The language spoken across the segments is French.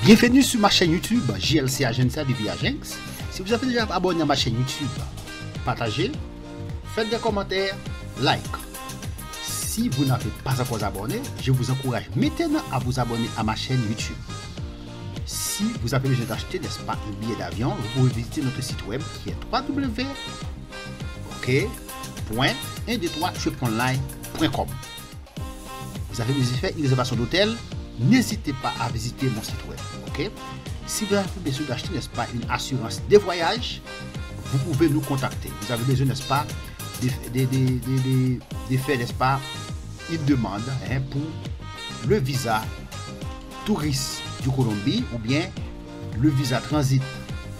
Bienvenue sur ma chaîne YouTube JLC Agence Vivi Agence. Si vous avez déjà abonné à ma chaîne YouTube, partagez, faites des commentaires, like. Si vous n'avez pas encore abonné, je vous encourage maintenant à vous abonner à ma chaîne YouTube. Si vous avez besoin d'acheter, n'est-ce pas, un billet d'avion, vous pouvez visiter notre site web qui est www.123triponline.com. Vous avez fait une réservation d'hôtel, n'hésitez pas à visiter mon site web. Ok? Si vous avez besoin d'acheter, n'est-ce pas, une assurance de voyage, vous pouvez nous contacter. Vous avez besoin, n'est-ce pas, de faire, n'est-ce pas, une demande pour le visa touriste du Colombie ou bien le visa transit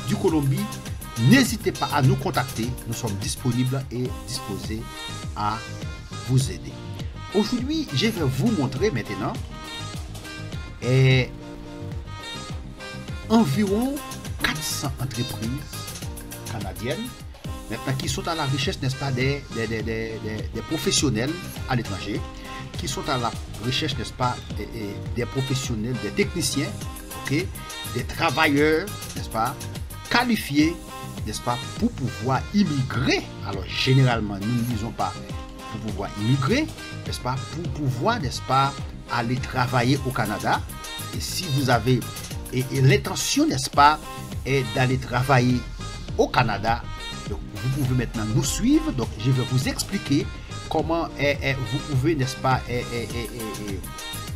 du Colombie. N'hésitez pas à nous contacter. Nous sommes disponibles et disposés à vous aider. Aujourd'hui, je vais vous montrer maintenant environ 400 entreprises canadiennes maintenant qui sont à la recherche, n'est-ce pas, des professionnels à l'étranger, qui sont à la recherche, n'est-ce pas, des professionnels, des techniciens, ok, des travailleurs, n'est-ce pas, qualifiés, n'est-ce pas, pour pouvoir immigrer. Alors généralement, nous ne disons pas pour pouvoir immigrer, n'est-ce pas, pour pouvoir, n'est-ce pas, aller travailler au Canada. Et si vous avez l'intention, n'est-ce pas, d'aller travailler au Canada, donc vous pouvez maintenant nous suivre. Donc je vais vous expliquer comment vous pouvez, n'est-ce pas,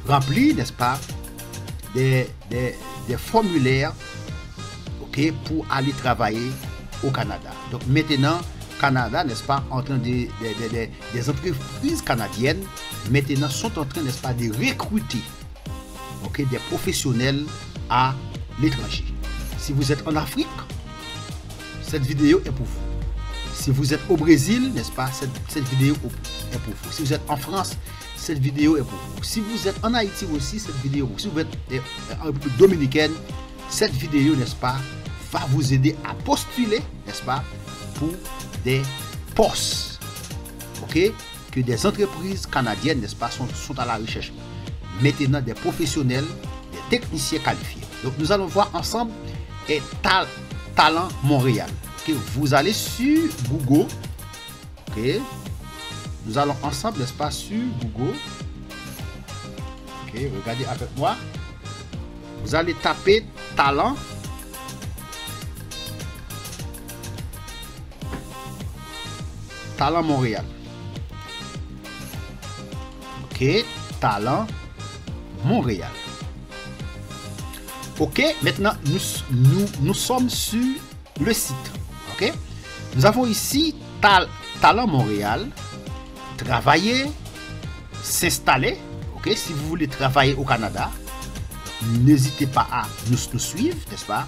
remplir, n'est-ce pas, des formulaires, ok, pour aller travailler au Canada. Donc maintenant, Canada, n'est-ce pas, en train des entreprises canadiennes maintenant sont en train, n'est-ce pas, de recruter, ok, des professionnels à l'étranger. Si vous êtes en Afrique, cette vidéo est pour vous. Si vous êtes au Brésil, n'est-ce pas, cette vidéo est pour vous. Si vous êtes en France, cette vidéo est pour vous. Si vous êtes en Haïti aussi, cette vidéo. Si vous êtes en République dominicaine, cette vidéo, n'est-ce pas, va vous aider à postuler, n'est-ce pas, pour des postes, ok, que des entreprises canadiennes, n'est-ce pas, sont à la recherche maintenant des professionnels, des techniciens qualifiés. Donc nous allons voir ensemble Talent Montréal. Okay? Vous allez sur Google, ok, nous allons ensemble, n'est-ce pas, sur Google, ok, regardez avec moi, vous allez taper Talent Montréal. Ok, Talent Montréal. Ok, maintenant nous sommes sur le site. Ok, nous avons ici Talent Montréal, travailler, s'installer. Ok, si vous voulez travailler au Canada, n'hésitez pas à nous suivre, n'est-ce pas?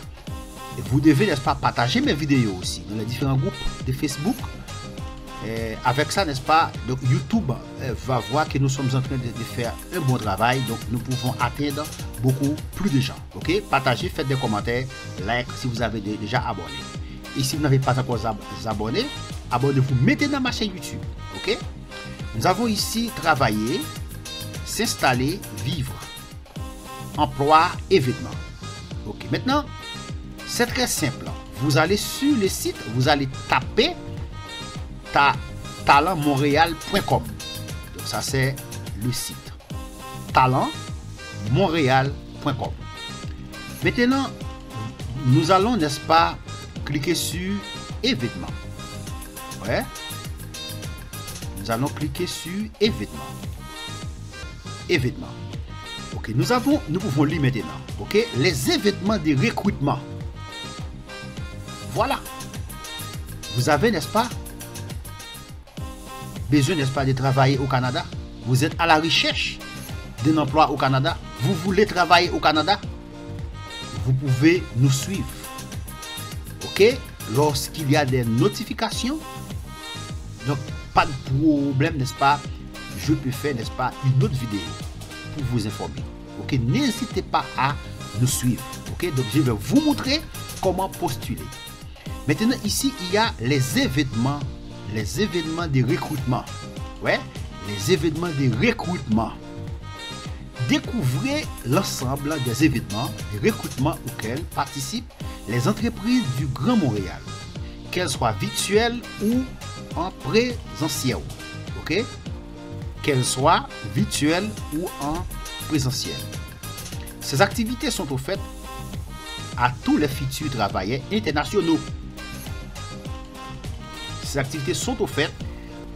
Et vous devez, n'est-ce pas, partager mes vidéos aussi dans les différents groupes de Facebook. Avec ça, n'est-ce pas, donc YouTube va voir que nous sommes en train de faire un bon travail, donc nous pouvons atteindre beaucoup plus de gens. Ok, partagez, faites des commentaires, like si vous avez déjà abonné. Et si vous n'avez pas encore abonné, abonnez-vous maintenant à ma chaîne YouTube. Ok, nous avons ici travailler, s'installer, vivre, emploi et vêtements. Ok, maintenant c'est très simple. Vous allez sur le site, vous allez taper talentmontréal.com. Donc ça c'est le site talentmontréal.com. Maintenant nous allons, n'est-ce pas, cliquer sur événements. Ouais, nous allons cliquer sur événements. Ok, nous pouvons lire maintenant, ok, les événements de recrutement. Voilà, vous avez, n'est-ce pas, besoin, n'est-ce pas, de travailler au Canada. Vous êtes à la recherche d'un emploi au Canada. Vous voulez travailler au Canada. Vous pouvez nous suivre. Ok, lorsqu'il y a des notifications, donc pas de problème, n'est-ce pas, je peux faire, n'est-ce pas, une autre vidéo pour vous informer. Ok, n'hésitez pas à nous suivre. Ok, donc je vais vous montrer comment postuler. Maintenant ici il y a les événements de recrutement. Ouais, les événements de recrutement. découvrez l'ensemble des événements et recrutements auxquels participent les entreprises du Grand Montréal, qu'elles soient virtuelles ou en présentiel. Ok? Qu'elles soient virtuelles ou en présentiel. Ces activités sont offertes à tous les futurs travailleurs internationaux. Ces activités sont offertes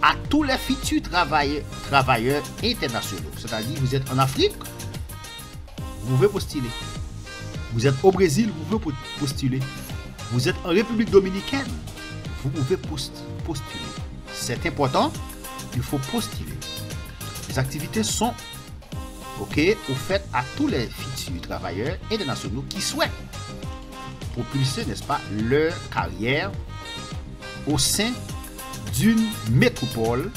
à tous les futurs travailleurs internationaux. C'est-à-dire, vous êtes en Afrique, vous pouvez postuler. Vous êtes au Brésil, vous pouvez postuler. Vous êtes en République dominicaine, vous pouvez postuler. C'est important, il faut postuler. Les activités sont offertes à tous les futurs travailleurs internationaux qui souhaitent propulser, n'est-ce pas, leur carrière au sein d'une métropole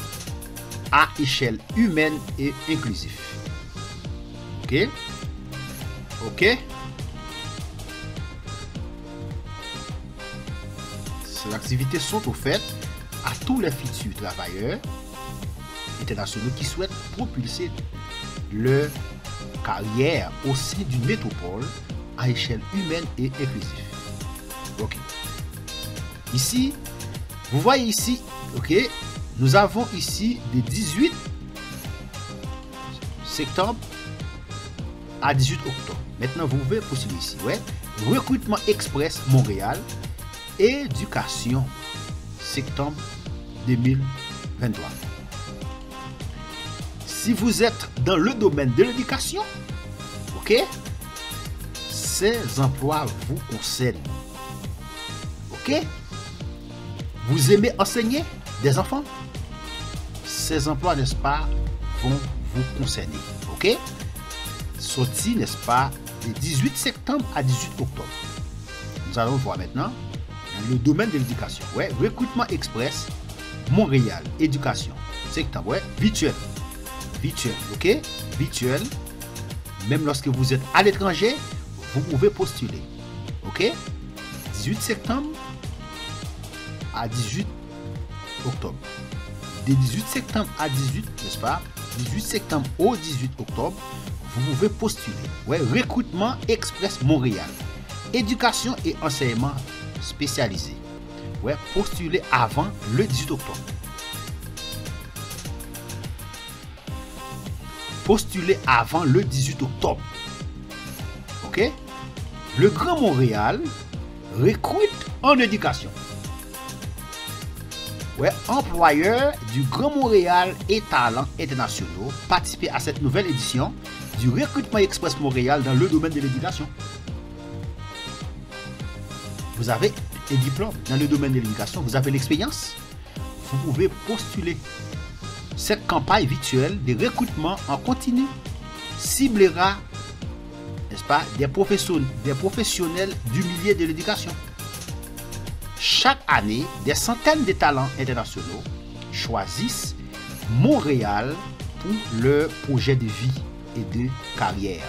à échelle humaine et inclusive. Ok? Ok? Ces activités sont offertes à tous les futurs travailleurs internationaux qui souhaitent propulser leur carrière au sein d'une métropole à échelle humaine et inclusive. Ok. Ici, vous voyez ici, ok, nous avons ici des 18 septembre à 18 octobre. Maintenant, vous pouvez postuler ici. Ouais. Recrutement Express Montréal, éducation, septembre 2023. Si vous êtes dans le domaine de l'éducation, ok, ces emplois vous concernent. Ok? Vous aimez enseigner des enfants? Ces emplois, n'est-ce pas, vont vous concerner. Ok? Sorti, n'est-ce pas, de 18 septembre à 18 octobre. Nous allons voir maintenant dans le domaine de l'éducation. Ouais, recrutement express, Montréal, éducation, septembre, ouais, virtuel. Virtuel, ok? Virtuel. Même lorsque vous êtes à l'étranger, vous pouvez postuler. Ok? 18 septembre à 18 octobre. De 18 septembre à 18, n'est-ce pas? 18 septembre au 18 octobre, vous pouvez postuler. Ouais, recrutement express Montréal. Éducation et enseignement spécialisé. Ouais, postuler avant le 18 octobre. Postuler avant le 18 octobre. Ok? Le Grand Montréal recrute en éducation. Ouais, employeurs du Grand Montréal et talents internationaux participer à cette nouvelle édition du recrutement express Montréal dans le domaine de l'éducation. Vous avez un diplôme dans le domaine de l'éducation, vous avez l'expérience, vous pouvez postuler. Cette campagne virtuelle de recrutement en continu ciblera, n'est-ce pas, des professionnels du milieu de l'éducation. Chaque année, des centaines de talents internationaux choisissent Montréal pour leur projet de vie et de carrière,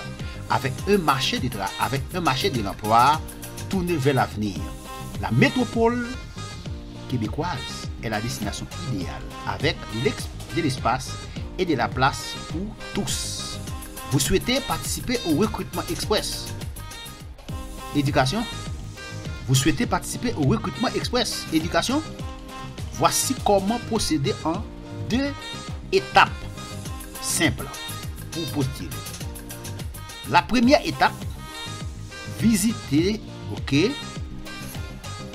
avec un marché de l'emploi tourné vers l'avenir. La métropole québécoise est la destination idéale, avec de l'espace et de la place pour tous. Vous souhaitez participer au recrutement express éducation? Vous souhaitez participer au recrutement express éducation? Voici comment procéder en 2 étapes simples pour postuler. La première étape, visiter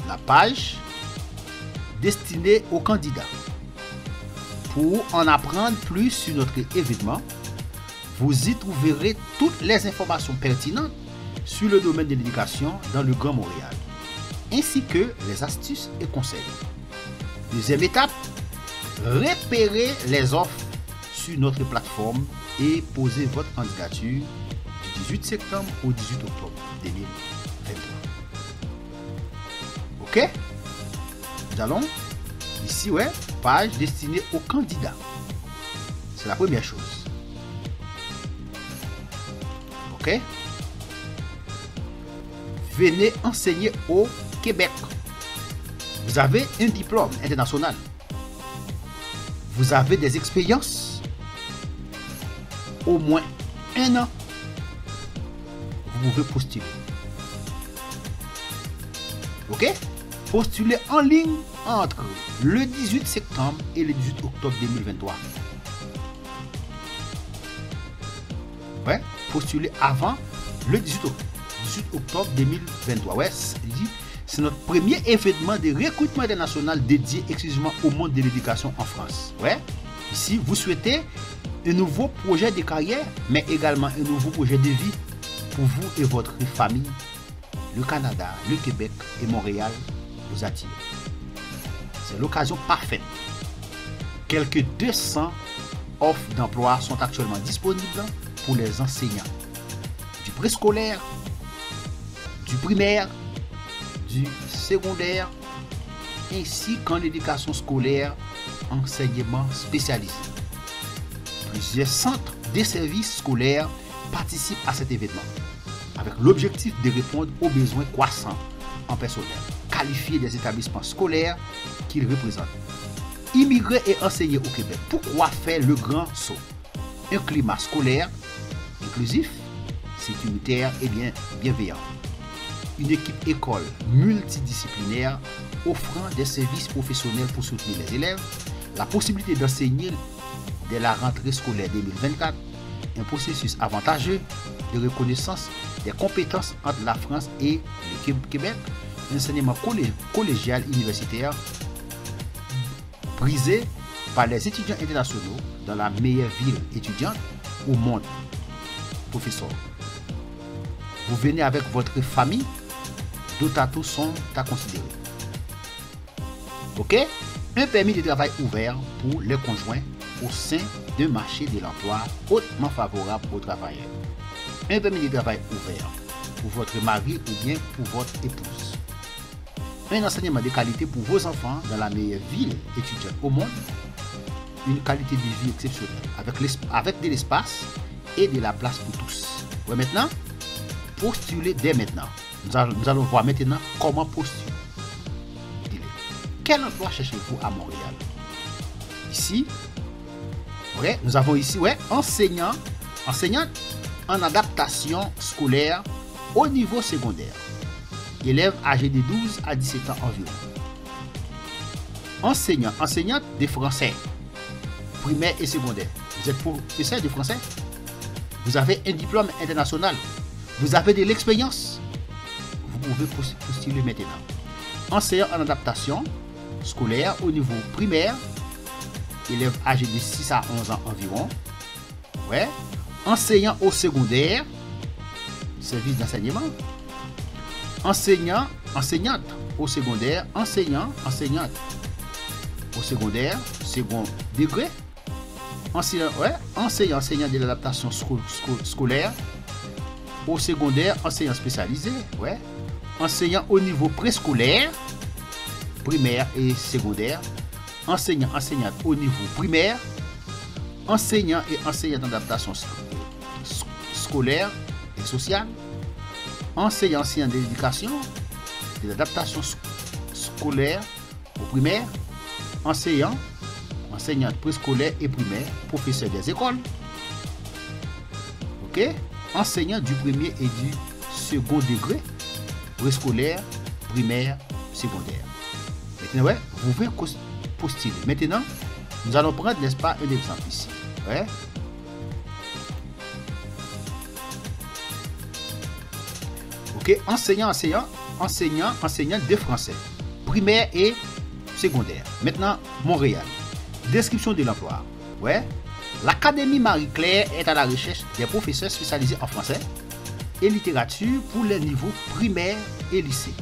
la page destinée aux candidats. Pour en apprendre plus sur notre événement, vous y trouverez toutes les informations pertinentes sur le domaine de l'éducation dans le Grand Montréal, ainsi que les astuces et conseils. Deuxième étape, repérez les offres sur notre plateforme et posez votre candidature du 18 septembre au 18 octobre 2023. Ok? Nous allons ici, ouais, page destinée aux candidats. C'est la première chose. Ok? Venez enseigner au Québec. Vous avez un diplôme international. Vous avez des expériences au moins 1 an, vous pouvez postuler. Ok? Postuler en ligne entre le 18 septembre et le 18 octobre 2023. Ouais, postuler avant le 18 octobre 2023. Ouais, c'est notre premier événement de recrutement international dédié exclusivement au monde de l'éducation en France. Ouais, ici, vous souhaitez un nouveau projet de carrière, mais également un nouveau projet de vie pour vous et votre famille. Le Canada, le Québec et Montréal vous attirent. C'est l'occasion parfaite. Quelques 200 offres d'emploi sont actuellement disponibles pour les enseignants du préscolaire, du primaire, du secondaire, ainsi qu'en éducation scolaire, enseignement spécialisé. Plusieurs centres de services scolaires participent à cet événement, avec l'objectif de répondre aux besoins croissants en personnel qualifié des établissements scolaires qu'ils représentent. Immigrer et enseigner au Québec. Pourquoi faire le grand saut? Un climat scolaire inclusif, sécuritaire et bienveillant. Une équipe école multidisciplinaire offrant des services professionnels pour soutenir les élèves, la possibilité d'enseigner dès la rentrée scolaire 2024, un processus avantageux de reconnaissance des compétences entre la France et le Québec, un enseignement collégial universitaire brisé par les étudiants internationaux dans la meilleure ville étudiante au monde. Professeur, vous venez avec votre famille, d'autres atouts sont à considérer. Ok? Un permis de travail ouvert pour les conjoints au sein d'un marché de l'emploi hautement favorable aux travailleurs. Un permis de travail ouvert pour votre mari ou bien pour votre épouse. Un enseignement de qualité pour vos enfants dans la meilleure ville étudiante au monde. Une qualité de vie exceptionnelle avec de l'espace et de la place pour tous. Ouais, maintenant, postulez dès maintenant. Nous allons voir maintenant comment postuler. Quel emploi cherchez-vous à Montréal? Ici, ouais, nous avons ici enseignante en adaptation scolaire au niveau secondaire. Élèves âgés de 12 à 17 ans environ. Enseignante de français, primaire et secondaire. Vous êtes professeur de français? Vous avez un diplôme international? Vous avez de l'expérience? Vous pouvez postuler maintenant. Enseignant en adaptation scolaire au niveau primaire, élèves âgés de 6 à 11 ans environ. Ouais. Enseignant au secondaire, service d'enseignement. Enseignante au secondaire, enseignante au secondaire, second degré. Enseignant de l'adaptation scolaire. Au secondaire, enseignant spécialisé. Ouais. Enseignant au niveau préscolaire, primaire et secondaire. Enseignante au niveau primaire. Enseignant et enseignante d'adaptation scolaire et sociale. Enseignant de l'éducation, de l'adaptation scolaire au primaire. Enseignante préscolaire et primaire, professeur des écoles. Ok? Enseignant du premier et du second degré, préscolaire, primaire, secondaire. Maintenant, ouais, vous pouvez postuler. Maintenant, nous allons prendre, n'est-ce pas, un exemple ici. Ouais. Ok, enseignant de français, primaire et secondaire. Maintenant, Montréal. Description de l'emploi. Ouais. L'Académie Marie-Claire est à la recherche des professeurs spécialisés en français et littérature pour les niveaux primaire et lycée.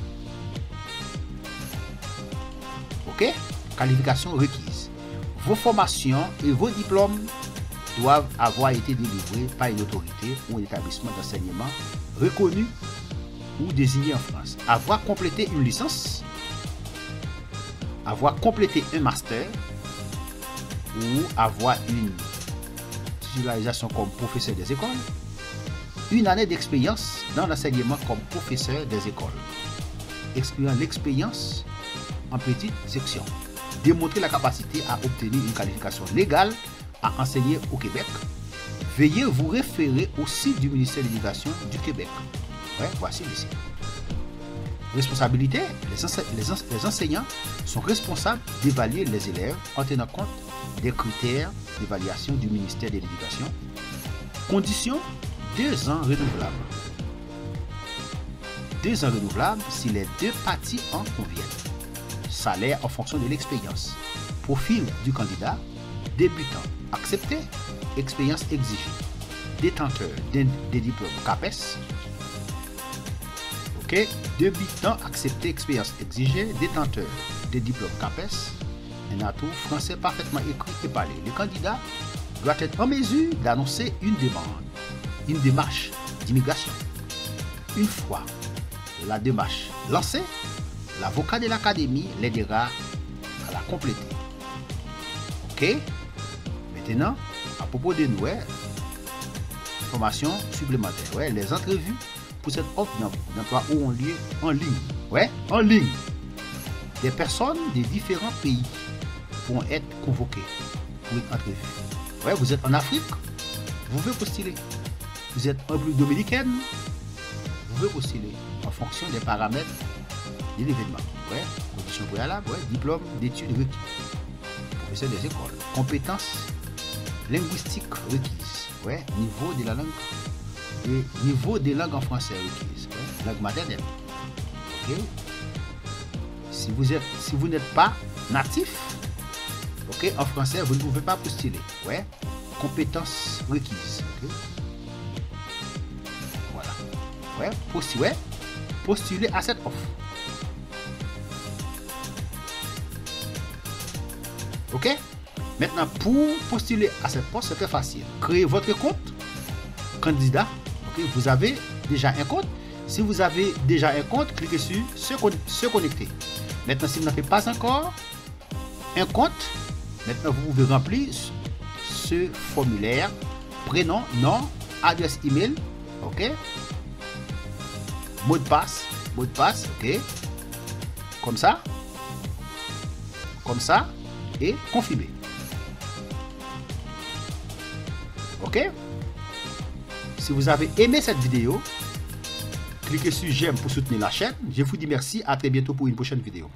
Ok? Qualification requise. Vos formations et vos diplômes doivent avoir été délivrés par une autorité ou un établissement d'enseignement reconnu ou désigné en France. Avoir complété une licence, avoir complété un master ou avoir une titularisation comme professeur des écoles, une année d'expérience dans l'enseignement comme professeur des écoles, excluant l'expérience en petite section, démontrer la capacité à obtenir une qualification légale à enseigner au Québec, Veuillez vous référer au site du ministère de l'Éducation du Québec. Ouais, voici le site. Responsabilité, les enseignants sont responsables d'évaluer les élèves en tenant compte des critères d'évaluation du ministère de l'Éducation. Conditions, 2 ans renouvelables. 2 ans renouvelables si les 2 parties en conviennent. Salaire en fonction de l'expérience. Profil du candidat, débutant, accepté, expérience exigée. Détenteur des diplômes CAPES. Ok, débutant, accepté, expérience exigée, détenteur des diplômes CAPES. Un atout français parfaitement écrit et parlé. Le candidat doit être en mesure d'annoncer une démarche d'immigration. Une fois la démarche lancée, l'avocat de l'académie l'aidera à la compléter. Ok? Maintenant, à propos de nous, informations supplémentaires. Les entrevues pour cette offre d'emploi ont lieu en ligne. En ligne. Des personnes de différents pays vont être convoquées pour une entrevue. Vous êtes en Afrique, vous pouvez postuler. Vous êtes en République dominicaine, vous pouvez postuler en fonction des paramètres de l'événement. Conditions préalables, diplôme d'études requis. Professeur des écoles. Compétences linguistiques requises. Niveau de la langue. Et niveau des langues en français requises. Langue maternelle. Ok. Si vous n'êtes pas natif, ok, en français, vous ne pouvez pas postuler. Compétences requises. Ok. Voilà. Postuler à cette offre. Ok? Maintenant, pour postuler à cette poste, c'est très facile. Créez votre compte candidat. Ok? Vous avez déjà un compte. Si vous avez déjà un compte, cliquez sur se connecter. Maintenant, si vous n'avez pas encore un compte, maintenant vous pouvez remplir ce formulaire. Prénom, nom, adresse email. Ok? Mot de passe. Ok? Comme ça. Et confirmer. Ok? Si vous avez aimé cette vidéo, cliquez sur j'aime pour soutenir la chaîne. Je vous dis merci, à très bientôt pour une prochaine vidéo.